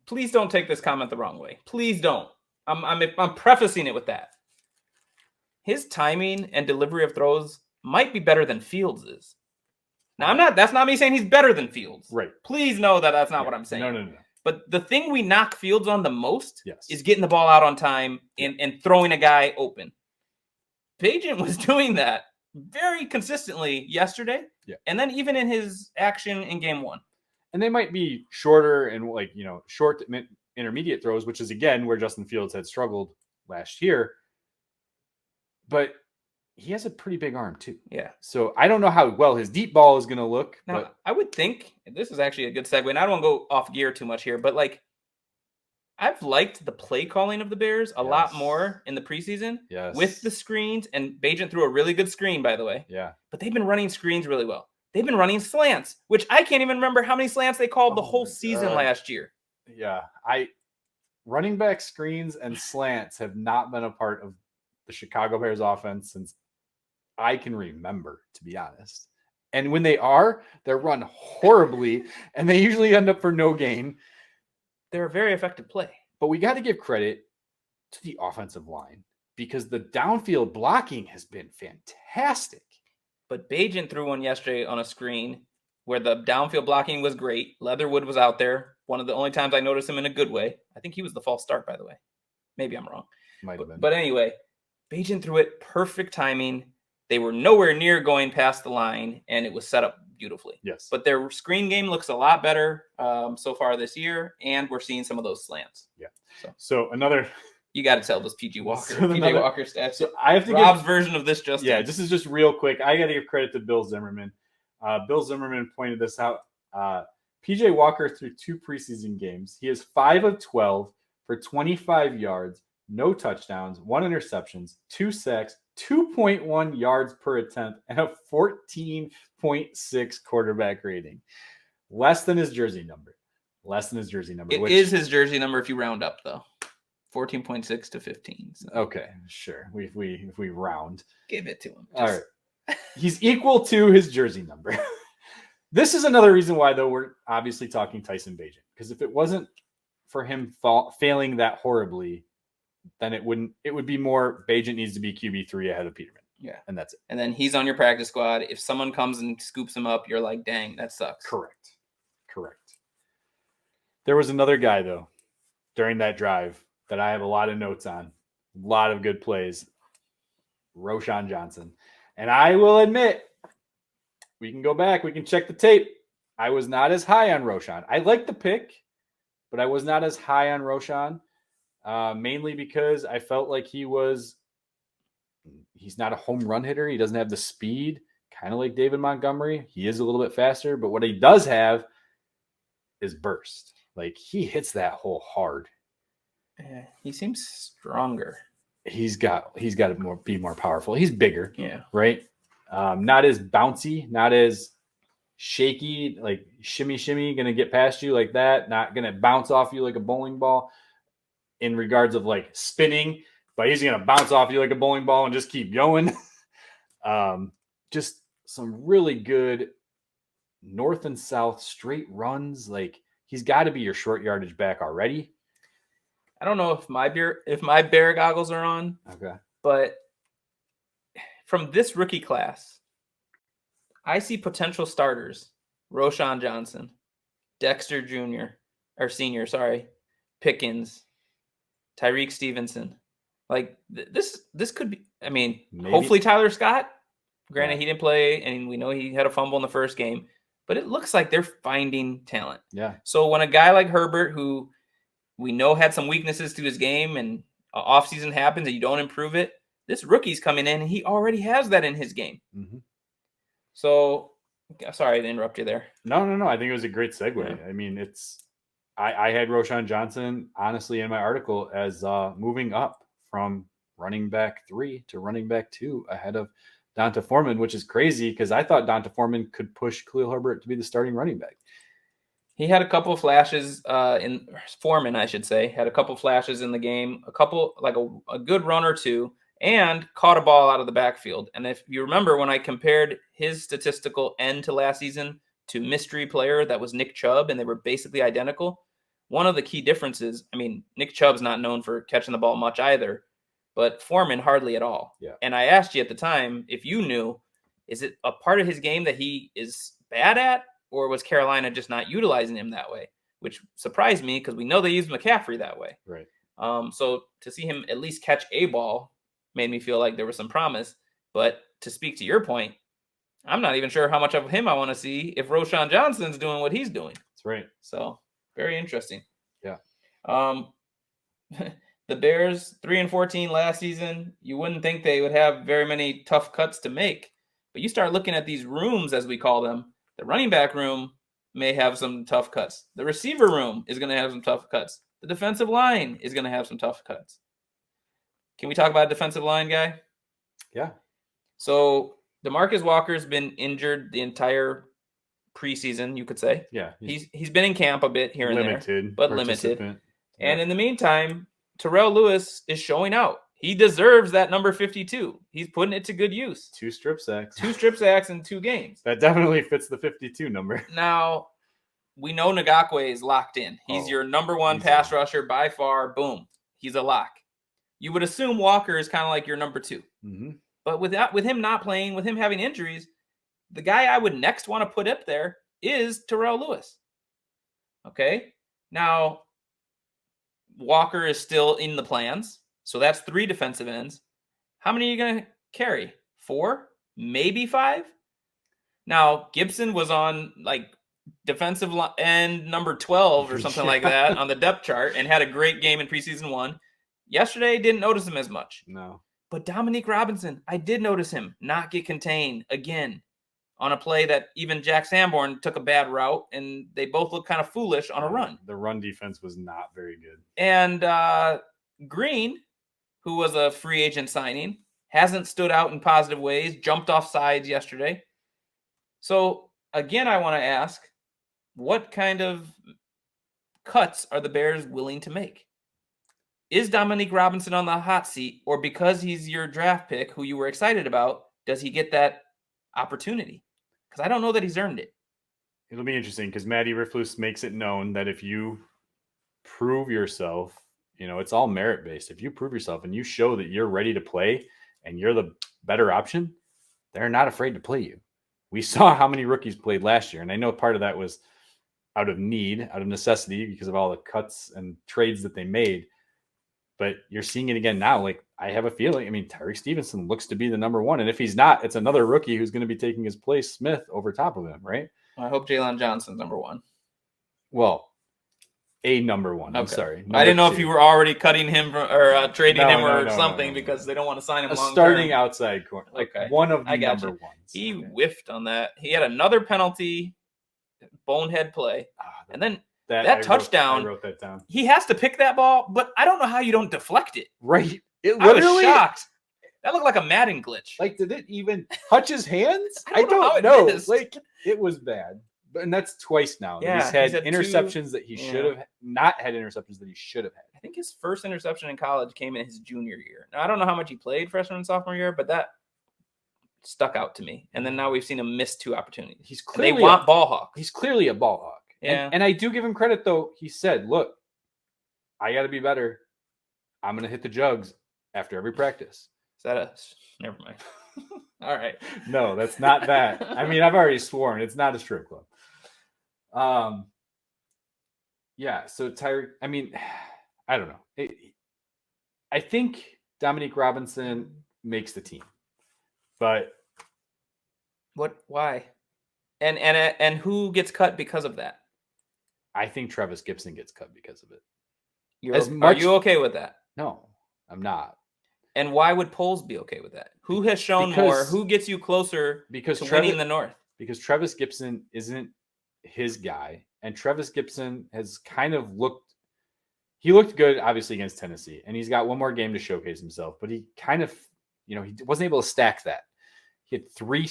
please don't take this comment the wrong way. Please don't. I'm prefacing it with that. His timing and delivery of throws might be better than Fields is. Now, that's not me saying he's better than Fields. Right. Please know that that's not what I'm saying. No. But the thing we knock Fields on the most Yes. is getting the ball out on time and throwing a guy open. Bagent was doing that very consistently yesterday. Yeah. And then even in his action in game 1. And they might be shorter and short to intermediate throws, which is again where Justin Fields had struggled last year. But he has a pretty big arm too. Yeah. So I don't know how well his deep ball is going to look. Now, but I would think this is actually a good segue, and I don't want to go off gear too much here, but like I've liked the play calling of the Bears a lot more in the preseason with the screens, and Bagent threw a really good screen, by the way. Yeah. But they've been running screens really well. They've been running slants, which I can't even remember how many slants they called the whole season last year. Yeah. Running back screens and slants have not been a part of the Chicago Bears offense since I can remember, to be honest. And when they're run horribly, and they usually end up for no gain. They're a very effective play. But we got to give credit to the offensive line because the downfield blocking has been fantastic. But Bagent threw one yesterday on a screen where the downfield blocking was great. Leatherwood was out there. One of the only times I noticed him in a good way. I think he was the false start, by the way. Maybe I'm wrong. Might have been. But anyway, Bagent threw it. Perfect timing. They were nowhere near going past the line, and it was set up beautifully. Yes. But their screen game looks a lot better so far this year, and we're seeing some of those slants. Yeah. So another... You got to tell this PJ Walker stats. So I have to Rob's version of this, Justin. Yeah, this is just real quick. I got to give credit to Bill Zimmerman. Bill Zimmerman pointed this out. PJ Walker through 2 preseason games. He is 5 of 12 for 25 yards, no touchdowns, 1 interceptions, 2 sacks, 2.1 yards per attempt, and a 14.6 quarterback rating. Less than his jersey number. It is his jersey number if you round up, though. 14.6 to 15. So. Okay, sure. If we round. Give it to him. All right. He's equal to his jersey number. This is another reason why, though, we're obviously talking Tyson Bagent. Because if it wasn't for him failing that horribly, then it would be more Bagent needs to be QB3 ahead of Peterman. Yeah. And that's it. And then he's on your practice squad. If someone comes and scoops him up, you're like, dang, that sucks. Correct. There was another guy, though, during that drive that I have a lot of notes on. A lot of good plays. Roschon Johnson. And I will admit, we can go back. We can check the tape. I was not as high on Roschon. I liked the pick, but I was not as high on Roschon. Mainly because I felt like he's not a home run hitter. He doesn't have the speed, kind of like David Montgomery. He is a little bit faster, but what he does have is burst. Like, he hits that hole hard. Yeah, he seems stronger. He's got to be more powerful. He's bigger. Yeah. Right? Not as bouncy, not as shaky, like shimmy, going to get past you like that. Not going to bounce off you like a bowling ball in regards of like spinning, but he's going to bounce off you like a bowling ball and just keep going. Just some really good north and south straight runs. Like, he's got to be your short yardage back already. I don't know if my bear goggles are on. Okay. But from this rookie class, I see potential starters: Roschon Johnson, Dexter Senior, Pickens, Tyreek Stevenson. Like, this could be, maybe. Hopefully Tyler Scott. Granted, he didn't play, and we know he had a fumble in the first game, but it looks like they're finding talent. Yeah. So when a guy like Herbert, who we know had some weaknesses to his game, and offseason happens and you don't improve it, this rookie's coming in and he already has that in his game. Mm-hmm. So, sorry to interrupt you there. No. I think it was a great segue. Yeah. I had Roschon Johnson, honestly, in my article as moving up from running back 3 to running back 2 ahead of Donta Foreman, which is crazy because I thought Donta Foreman could push Khalil Herbert to be the starting running back. He had a couple of flashes Foreman, I should say, had a couple of flashes in the game, a good run or two, and caught a ball out of the backfield. And if you remember, when I compared his statistical end to last season to mystery player that was Nick Chubb, and they were basically identical, one of the key differences, Nick Chubb's not known for catching the ball much either, but Foreman hardly at all. Yeah. And I asked you at the time if you knew, is it a part of his game that he is bad at, or was Carolina just not utilizing him that way? which surprised me because we know they use McCaffrey that way. Right. So to see him at least catch a ball made me feel like there was some promise. But to speak to your point, I'm not even sure how much of him I want to see if Roschon Johnson's doing what he's doing. That's right. So very interesting. Yeah. The Bears 3-14 last season. You wouldn't think they would have very many tough cuts to make, but you start looking at these rooms, as we call them. The running back room may have some tough cuts. The receiver room is going to have some tough cuts. The defensive line is going to have some tough cuts. Can we talk about defensive line, guy? Yeah. So DeMarcus Walker's been injured the entire preseason, you could say. Yeah. He's been in camp a bit here and there, but limited. Yeah. And in the meantime, Terrell Lewis is showing out. He deserves that number 52. He's putting it to good use. 2 strip sacks. 2 strip sacks in 2 games. That definitely fits the 52 number. Now, we know Ngakoue is locked in. He's your number 1 pass rusher by far. Boom. He's a lock. You would assume Walker is kind of like your number 2. Mm-hmm. But with him not playing, with him having injuries, the guy I would next want to put up there is Terrell Lewis. Okay? Now, Walker is still in the plans. So that's 3 defensive ends. How many are you going to carry? 4? Maybe 5? Now, Gipson was on like defensive end number 12 or something like that on the depth chart and had a great game in preseason 1. Yesterday, didn't notice him as much. No. But Dominique Robinson, I did notice him not get contained again on a play that even Jack Sanborn took a bad route, and they both looked kind of foolish on a run. The run defense was not very good. And Green, who was a free agent signing, hasn't stood out in positive ways, jumped off sides yesterday. So, again, I want to ask, what kind of cuts are the Bears willing to make? Is Dominique Robinson on the hot seat, or because he's your draft pick who you were excited about, does he get that opportunity? Because I don't know that he's earned it. It'll be interesting because Matt Eberflus makes it known that if you prove yourself, it's all merit-based. If you prove yourself and you show that you're ready to play and you're the better option, they're not afraid to play you. We saw how many rookies played last year, and I know part of that was out of need, out of necessity because of all the cuts and trades that they made. But you're seeing it again now. Like, I have a feeling, Tyreek Stevenson looks to be the number 1. And if he's not, it's another rookie who's going to be taking his place, Smith, over top of him, right? I hope Jalen Johnson's number 1. Well, a number 1. I'm Okay. sorry. I didn't know 2. if you were already cutting him or trading him or something because they don't want to sign him a long starting term. Outside corner. Like Okay. one of the I got number you. ones. He whiffed on that. He had another penalty, bonehead play. And then that touchdown, I wrote that down. he has to pick that ball, but I don't know how you don't deflect it. Right. It I was literally, shocked. That looked like a Madden glitch. like, did it even touch his hands? I don't know how it know. missed. Like, it was bad. And that's twice now. Yeah, he's had he's had interceptions that he should have not had interceptions that he should have had. I think his first interception in college came in his junior year. Now, I don't know how much he played freshman and sophomore year, but that stuck out to me. And then now we've seen him miss 2 opportunities. He's And clearly they want ball hawks. He's clearly a ball hawk. Yeah. And I do give him credit, though. He said, look, I got to be better. I'm going to hit the jugs after every practice. Is that a... Never mind. All right. No, that's not that. I've already sworn. It's not a strip club. Yeah, so Tyreek, I don't know. I think Dominique Robinson makes the team. But Why? And who gets cut because of that? I think Trevis Gipson gets cut because of it. Are you okay with that? No, I'm not. And why would Poles be okay with that? Who has shown more? Who gets you closer to winning the North? Because Trevis Gipson isn't his guy. And Trevis Gipson has kind of looked good, obviously, against Tennessee. And he's got one more game to showcase himself. But he kind of, he wasn't able to stack that. He had 3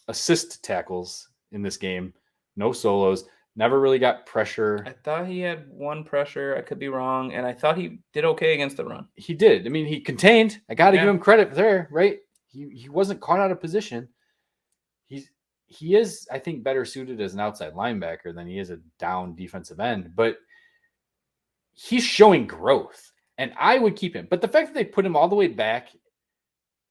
assist tackles in this game. No solos. Never really got pressure. I thought he had 1 pressure. I could be wrong. And I thought he did okay against the run. He did. He contained. I got to give him credit there, right? He wasn't caught out of position. He is, I think, better suited as an outside linebacker than he is a down defensive end. But he's showing growth. And I would keep him. But the fact that they put him all the way back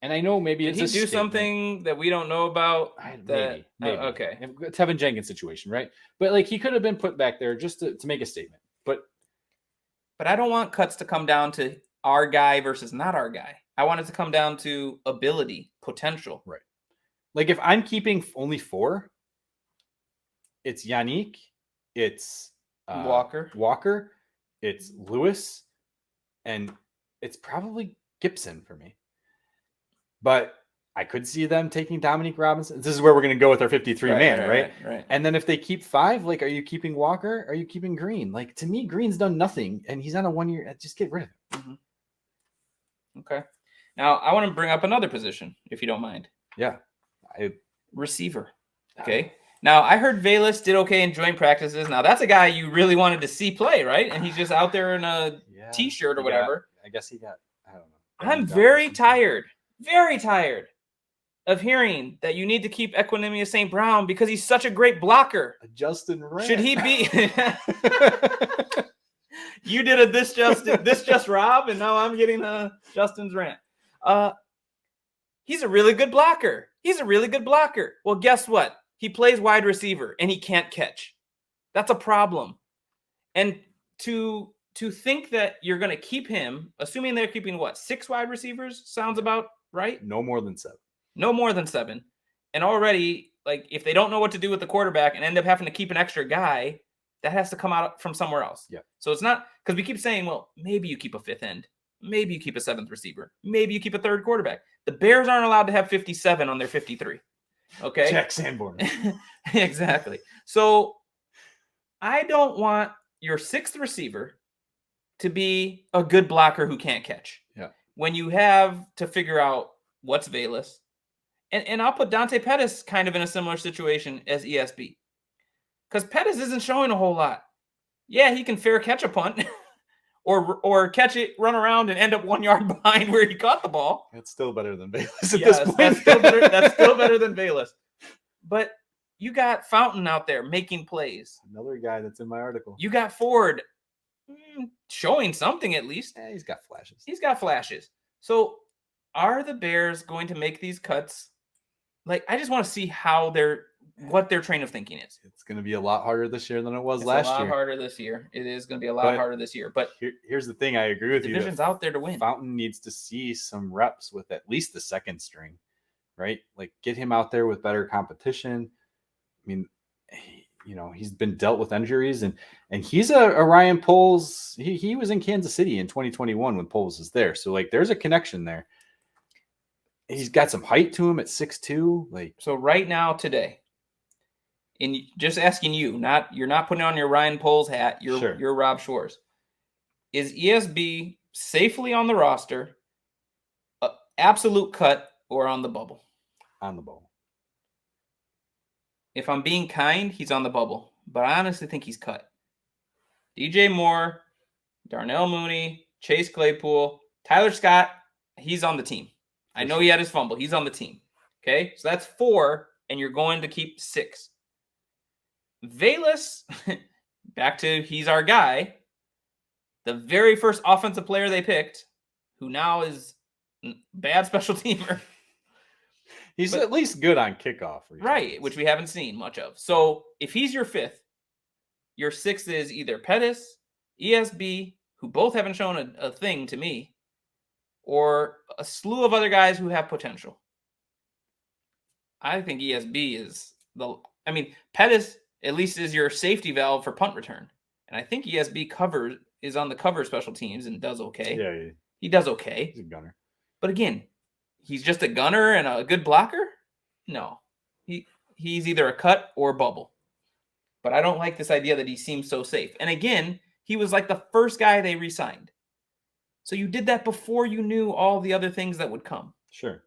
And I know maybe Did it's he a do statement. something that we don't know about? Maybe. Okay. Teven Jenkins situation, right? But like he could have been put back there just to make a statement. But I don't want cuts to come down to our guy versus not our guy. I want it to come down to ability, potential. right. Like if I'm keeping only 4, it's Yannick, it's Walker, it's Lewis, and it's probably Gipson for me. But I could see them taking Dominique Robinson. This is where we're going to go with our 53 man, right? And then if they keep 5, like, are you keeping Walker? Are you keeping Green? Like, to me, Green's done nothing, and he's on a 1 year. Just get rid of him. Mm-hmm. Okay. Now, I want to bring up another position, if you don't mind. Yeah. Receiver. Okay. Now, I heard Velus did okay in joint practices. Now, that's a guy you really wanted to see play, right? And he's just out there in a T-shirt or whatever. I guess he got, I don't know. I'm very tired of hearing that you need to keep Equinemius St. Brown because he's such a great blocker. Justin Rant. Should he be? You did a this just Rob, and now I'm getting a Justin's rant. He's a really good blocker. Well, guess what? He plays wide receiver and he can't catch. That's a problem. And to think that you're going to keep him, assuming they're keeping 6 wide receivers, sounds about right. No more than 7. And already, like, if they don't know what to do with the quarterback and end up having to keep an extra guy, that has to come out from somewhere else. Yeah. So it's not, because we keep saying, well, maybe you keep a 5th end. Maybe you keep a 7th receiver. Maybe you keep a 3rd quarterback. The Bears aren't allowed to have 57 on their 53. Okay. Jack Sanborn. Exactly. So I don't want your 6th receiver to be a good blocker who can't catch. Yeah. When you have to figure out what's Velus. And I'll put Dante Pettis kind of in a similar situation as ESB. Because Pettis isn't showing a whole lot. Yeah, he can fair catch a punt or catch it, run around, and end up 1 yard behind where he caught the ball. That's still better than Velus at this point. That's still better than Velus. But you got Fountain out there making plays. Another guy that's in my article. You got Ford showing something at least. Yeah, he's got flashes. So are the Bears going to make these cuts? Like, I just want to see what their train of thinking is. It's going to be a lot harder this year than it was last year. A lot harder this year. It is going to be a lot harder this year. But here's the thing. I agree with you. The division's out there to win. Fountain needs to see some reps with at least the 2nd string, right? Like, get him out there with better competition. I mean, he's been dealt with injuries, and he's a Ryan Poles. He was in Kansas City in 2021 when Poles was there. So, like, there's a connection there. He's got some height to him at 6'2". Like, so right now, today, and just asking you, you're not putting on your Ryan Poles hat. You're Rob Schwarz. Is ESB safely on the roster, absolute cut, or on the bubble? On the bubble. If I'm being kind, he's on the bubble, but I honestly think he's cut. DJ Moore, Darnell Mooney, Chase Claypool, Tyler Scott, he's on the team. I know he had his fumble. He's on the team. Okay, so that's 4, and you're going to keep 6. Velus, back to he's our guy. The very first offensive player they picked, who now is bad special teamer. He's at least good on kickoff. Right, which we haven't seen much of. So if he's your 5th, your 6th is either Pettis, ESB, who both haven't shown a thing to me, or a slew of other guys who have potential. I think ESB is Pettis at least is your safety valve for punt return. And I think ESB is on the cover special teams and does okay. Yeah. He does okay. He's a gunner. But again, he's just a gunner and a good blocker? No. He's either a cut or bubble. But I don't like this idea that he seems so safe. And again, he was like the first guy they re-signed. So you did that before you knew all the other things that would come. Sure.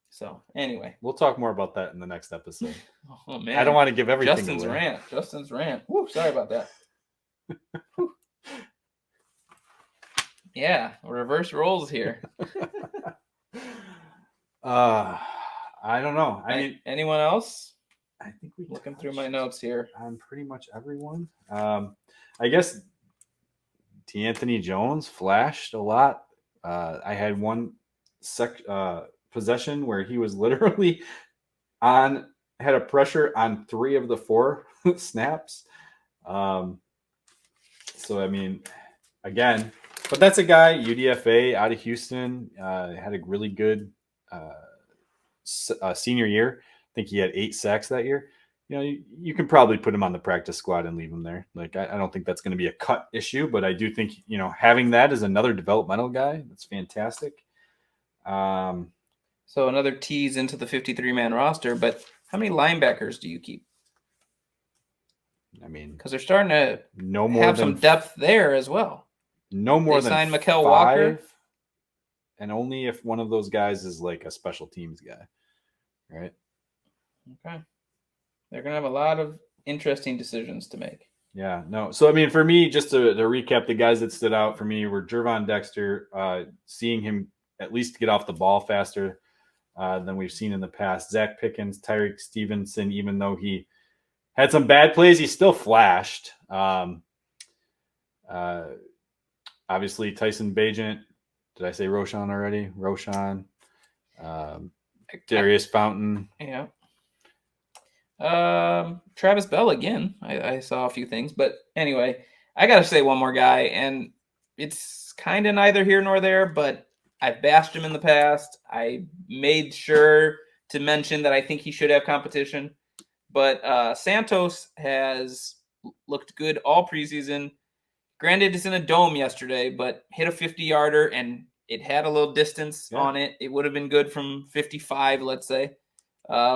So anyway, we'll talk more about that in the next episode. Oh man, I don't want to give everything away. Justin's rant. Woo, sorry about that. Yeah, reverse roles here. I don't know. I mean, anyone else? I think we looking through my notes here on pretty much everyone. I guess D'Anthony Jones flashed a lot. I had one possession where he was literally had a pressure on 3 of the 4 snaps. So, I mean, again, but that's a guy, UDFA out of Houston, had a really good senior year. I think he had 8 sacks that year. You can probably put him on the practice squad and leave him there. Like, I don't think that's going to be a cut issue, but I do think, having that as another developmental guy, that's fantastic. So another tease into the 53-man roster, but how many linebackers do you keep? I mean, because they're starting to have some depth there as well. No more than signed Mykal Walker, and only if one of those guys is like a special teams guy, right? Okay, they're gonna have a lot of interesting decisions to make. Yeah, no. So I mean, for me, just to recap, the guys that stood out for me were Gervon Dexter, seeing him at least get off the ball faster than we've seen in the past. Zach Pickens, Tyreek Stevenson, even though he had some bad plays, he still flashed. Obviously, Tyson Bagent. Did I say Roschon already? Roschon. Daurice Fountain. Yeah. Travis Bell again. I saw a few things. But anyway, I got to say one more guy. And it's kind of neither here nor there, but I've bashed him in the past. I made sure to mention that I think he should have competition. But Santos has looked good all preseason. Granted, it's in a dome yesterday, but hit a 50-yarder, and it had a little distance on it. It would have been good from 55, let's say,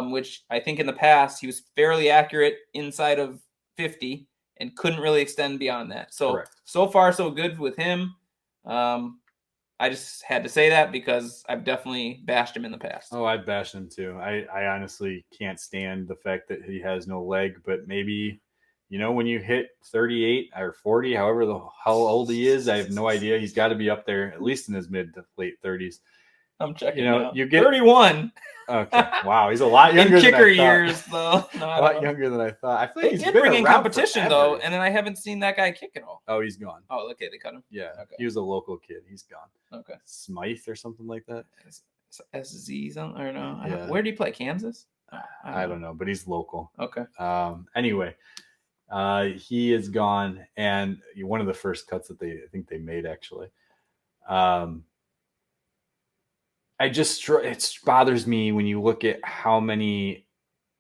which I think in the past he was fairly accurate inside of 50 and couldn't really extend beyond that. So, So far, so good with him. I just had to say that because I've definitely bashed him in the past. Oh, I've bashed him too. I honestly can't stand the fact that he has no leg, but maybe, when you hit 38 or 40, however how old he is, I have no idea. He's got to be up there, at least in his mid to late 30s. I'm checking. You get 31. Okay. Wow, he's a lot younger in kicker than I thought. years, though. No, a lot younger than I thought. I feel like he's did bring in competition though, and then I haven't seen that guy kick at all. Oh, he's gone. Oh, okay, they cut him. Yeah, okay. He was a local kid. He's gone. Okay, Smythe or something like that. SZ something or no? Yeah. Where did he play? Kansas? I don't know, but he's local. Okay. Anyway, he is gone, and one of the first cuts that I think they made actually. It bothers me when you look at how many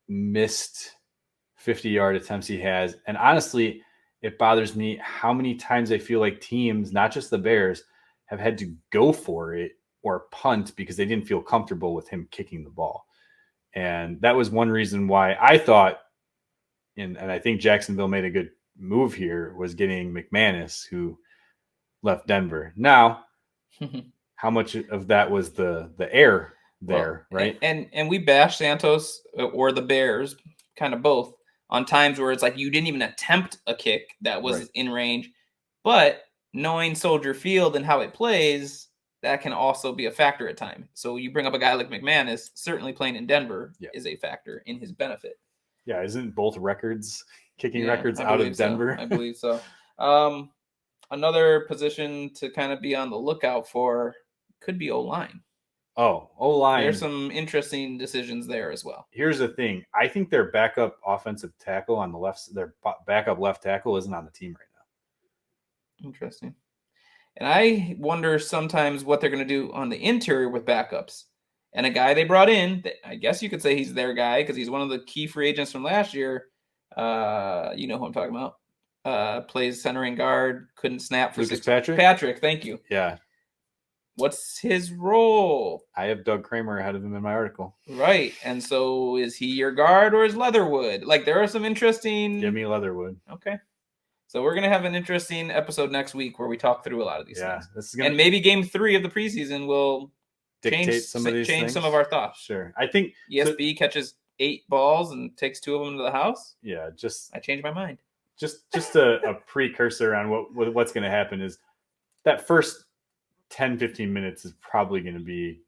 missed 50-yard attempts he has. And honestly, it bothers me how many times I feel like teams, not just the Bears, have had to go for it or punt because they didn't feel comfortable with him kicking the ball. And that was one reason why I thought, and I think Jacksonville made a good move here, was getting McManus, who left Denver. Now, how much of that was the air there, right? And we bash Santos or the Bears, kind of both, on times where it's like you didn't even attempt a kick that was in range. But knowing Soldier Field and how it plays, that can also be a factor at times. So you bring up a guy like McManus, certainly playing in Denver is a factor in his benefit. Yeah, isn't both kicking records out of Denver? I believe so. Another position to kind of be on the lookout for could be O-line. Oh, O-line. There's some interesting decisions there as well. Here's the thing. I think their backup offensive tackle on the left, their backup left tackle isn't on the team right now. Interesting. And I wonder sometimes what they're going to do on the interior with backups. And a guy they brought in, I guess you could say he's their guy because he's one of the key free agents from last year. You know who I'm talking about. Plays centering guard, couldn't snap for Patrick? Patrick, thank you. Yeah. What's his role? I have Doug Kramer ahead of him in my article. Right. And so is he your guard or is Leatherwood? Like, there are some interesting... Give me Leatherwood. Okay. So we're going to have an interesting episode next week where we talk through a lot of these things. This is and maybe game 3 of the preseason will dictate some of our thoughts. Sure. I think ESB catches 8 balls and takes 2 of them to the house. Yeah, I changed my mind. Just a precursor on what's going to happen is that first 10-15 minutes is probably going to be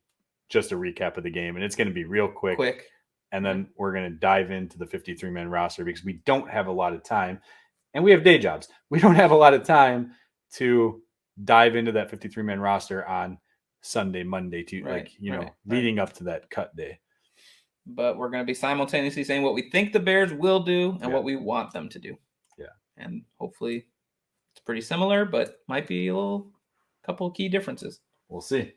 just a recap of the game, and it's going to be real quick. And then we're going to dive into the 53-man roster because we don't have a lot of time, and we have day jobs. We don't have a lot of time to dive into that 53-man roster on Sunday, Monday, to Right, leading up to that cut day. But we're going to be simultaneously saying what we think the Bears will do and what we want them to do. Yeah. And hopefully it's pretty similar, but might be a couple of key differences. We'll see.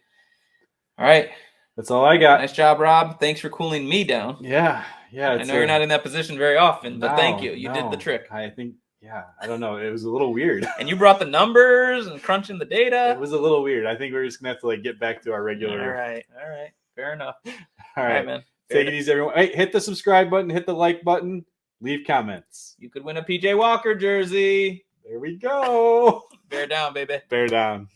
All right. That's all I got. Nice job, Rob. Thanks for cooling me down. Yeah. I know you're not in that position very often, but thank you. You did the trick. I think, I don't know. It was a little weird. And you brought the numbers and crunching the data. It was a little weird. I think we're just going to have to get back to our regular. All right. Fair enough. All right, man. Take it easy, everyone. Hey, hit the subscribe button, hit the like button, leave comments. You could win a PJ Walker jersey. There we go. Bear down, baby. Bear down.